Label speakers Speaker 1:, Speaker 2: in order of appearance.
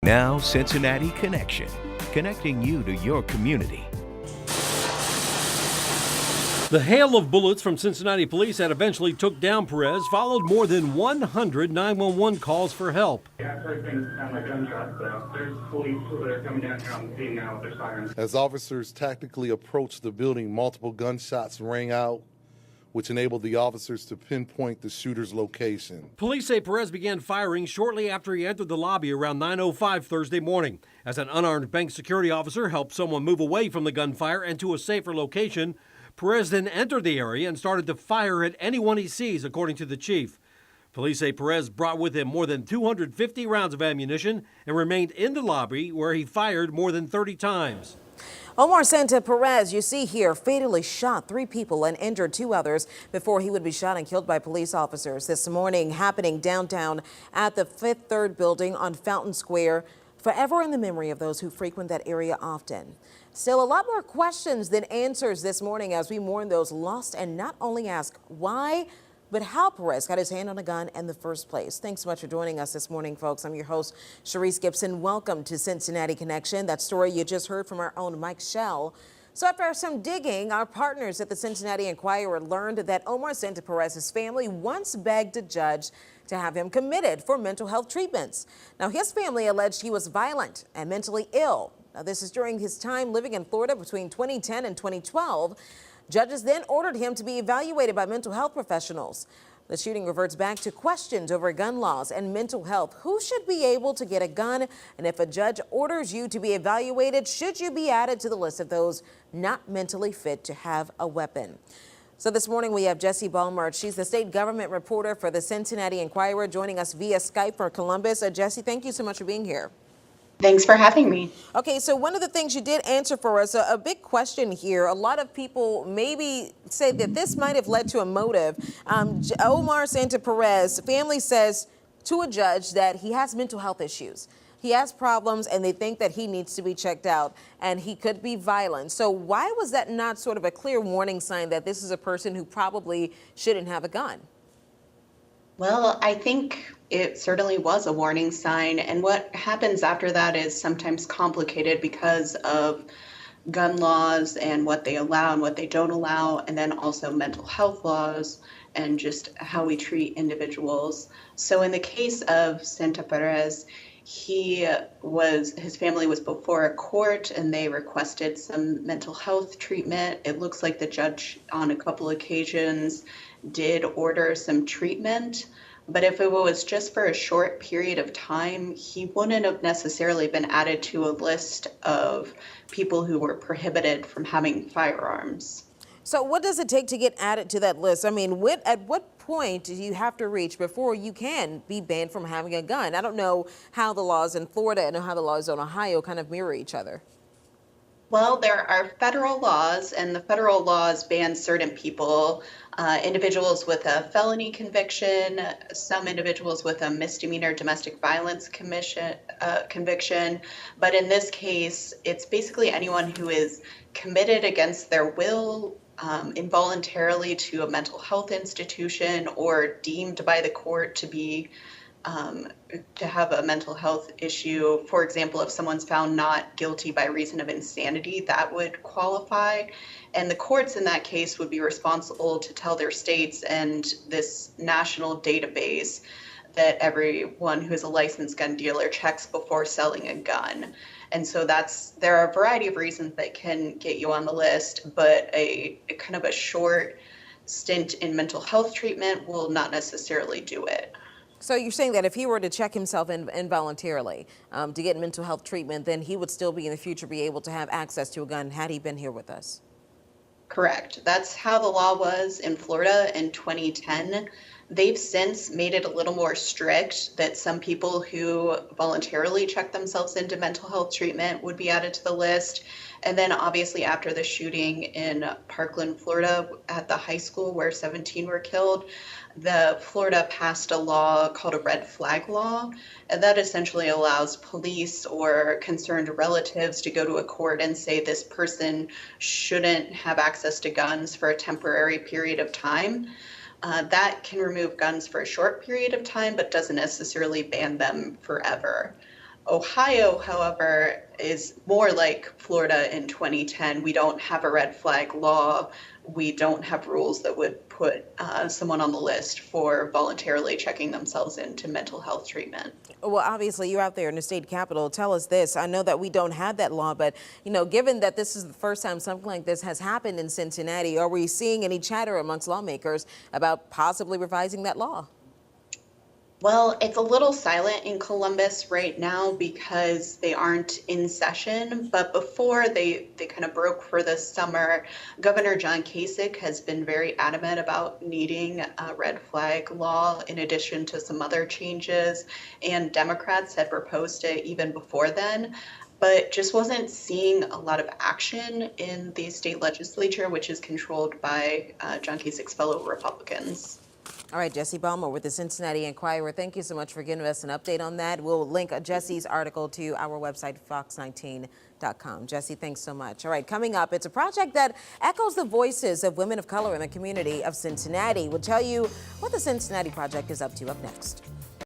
Speaker 1: Now, Cincinnati Connection, connecting you to your community.
Speaker 2: The hail of bullets from Cincinnati police that eventually took down Perez followed more than 100 911 calls for help.
Speaker 3: Yeah, I've heard things sound like gunshots, so there's police that are coming down here on the scene now with their sirens.
Speaker 4: As officers tactically approached the building, multiple gunshots rang out, which enabled the officers to pinpoint the shooter's location.
Speaker 2: Police say Perez began firing shortly after he entered the lobby around 9:05 Thursday morning. As an unarmed bank security officer helped someone move away from the gunfire and to a safer location, Perez then entered the area and started to fire at anyone he sees, according to the chief. Police say Perez brought with him more than 250 rounds of ammunition and remained in the lobby where he fired more than 30 times.
Speaker 5: Omar Santa Perez, you see here, fatally shot 3 people and injured 2 others before he would be shot and killed by police officers. This morning happening downtown at the Fifth Third building on Fountain Square, forever in the memory of those who frequent that area often. Still, a lot more questions than answers this morning as we mourn those lost and not only ask why, but how Perez got his hand on a gun in the first place. Thanks so much for joining us this morning, folks. I'm your host, Charisse Gibson. Welcome to Cincinnati Connection. That story you just heard from our own Mike Schell. So after some digging, our partners at the Cincinnati Enquirer learned that Omar Santa Perez's family once begged a judge to have him committed for mental health treatments. Now, his family alleged he was violent and mentally ill. Now, this is during his time living in Florida between 2010 and 2012. Judges then ordered him to be evaluated by mental health professionals. The shooting reverts back to questions over gun laws and mental health. Who should be able to get a gun? And if a judge orders you to be evaluated, should you be added to the list of those not mentally fit to have a weapon? So this morning we have Jessie Balmert. She's the state government reporter for the Cincinnati Enquirer, joining us via Skype from Columbus. Jessie, thank you so much for being here.
Speaker 6: Thanks for having me.
Speaker 5: Okay, so one of the things you did answer for us, a big question here. A lot of people maybe say that this might have led to a motive. Omar Santa Perez, family says to a judge that he has mental health issues. He has problems and they think that he needs to be checked out and he could be violent. So why was that not sort of a clear warning sign that this is a person who probably shouldn't have a gun?
Speaker 6: Well, I think it certainly was a warning sign. And what happens after that is sometimes complicated because of gun laws and what they allow and what they don't allow, and then also mental health laws and just how we treat individuals. So in the case of Santa Perez, his family was before a court and they requested some mental health treatment. It looks like the judge on a couple occasions did order some treatment, but if it was just for a short period of time, he wouldn't have necessarily been added to a list of people who were prohibited from having firearms.
Speaker 5: So what does it take to get added to that list? I mean, at what point do you have to reach before you can be banned from having a gun? I don't know how the laws in Florida and how the laws in Ohio kind of mirror each other.
Speaker 6: Well, there are federal laws, and the federal laws ban certain people, individuals with a felony conviction, some individuals with a misdemeanor domestic violence conviction. But in this case, it's basically anyone who is committed against their will, involuntarily to a mental health institution or deemed by the court to be to have a mental health issue. For example, if someone's found not guilty by reason of insanity, that would qualify. And the courts in that case would be responsible to tell their states and this national database that everyone who is a licensed gun dealer checks before selling a gun. And so there are a variety of reasons that can get you on the list, but a kind of a short stint in mental health treatment will not necessarily do it.
Speaker 5: So you're saying that if he were to check himself involuntarily to get mental health treatment, then he would still be in the future be able to have access to a gun had he been here with us?
Speaker 6: Correct. That's how the law was in Florida in 2010. They've since made it a little more strict that some people who voluntarily check themselves into mental health treatment would be added to the list. And then obviously after the shooting in Parkland, Florida at the high school where 17 were killed, the Florida passed a law called a red flag law, and that essentially allows police or concerned relatives to go to a court and say this person shouldn't have access to guns for a temporary period of time. That can remove guns for a short period of time, but doesn't necessarily ban them forever. Ohio, however, is more like Florida in 2010. We don't have a red flag law. We don't have rules that would put someone on the list for voluntarily checking themselves into mental health treatment.
Speaker 5: Well, obviously, you're out there in the state capitol. Tell us this. I know that we don't have that law, but, given that this is the first time something like this has happened in Cincinnati, are we seeing any chatter amongst lawmakers about possibly revising that law?
Speaker 6: Well, it's a little silent in Columbus right now because they aren't in session. But before they kind of broke for this summer, Governor John Kasich has been very adamant about needing a red flag law in addition to some other changes. And Democrats had proposed it even before then, but just wasn't seeing a lot of action in the state legislature, which is controlled by John Kasich's fellow Republicans.
Speaker 5: All right, Jessie Balmert with the Cincinnati Enquirer. Thank you so much for giving us an update on that. We'll link Jessie's article to our website, fox19.com. Jessie, thanks so much. All right, coming up, it's a project that echoes the voices of women of color in the community of Cincinnati. We'll tell you what the Cincinnati Project is up to up next.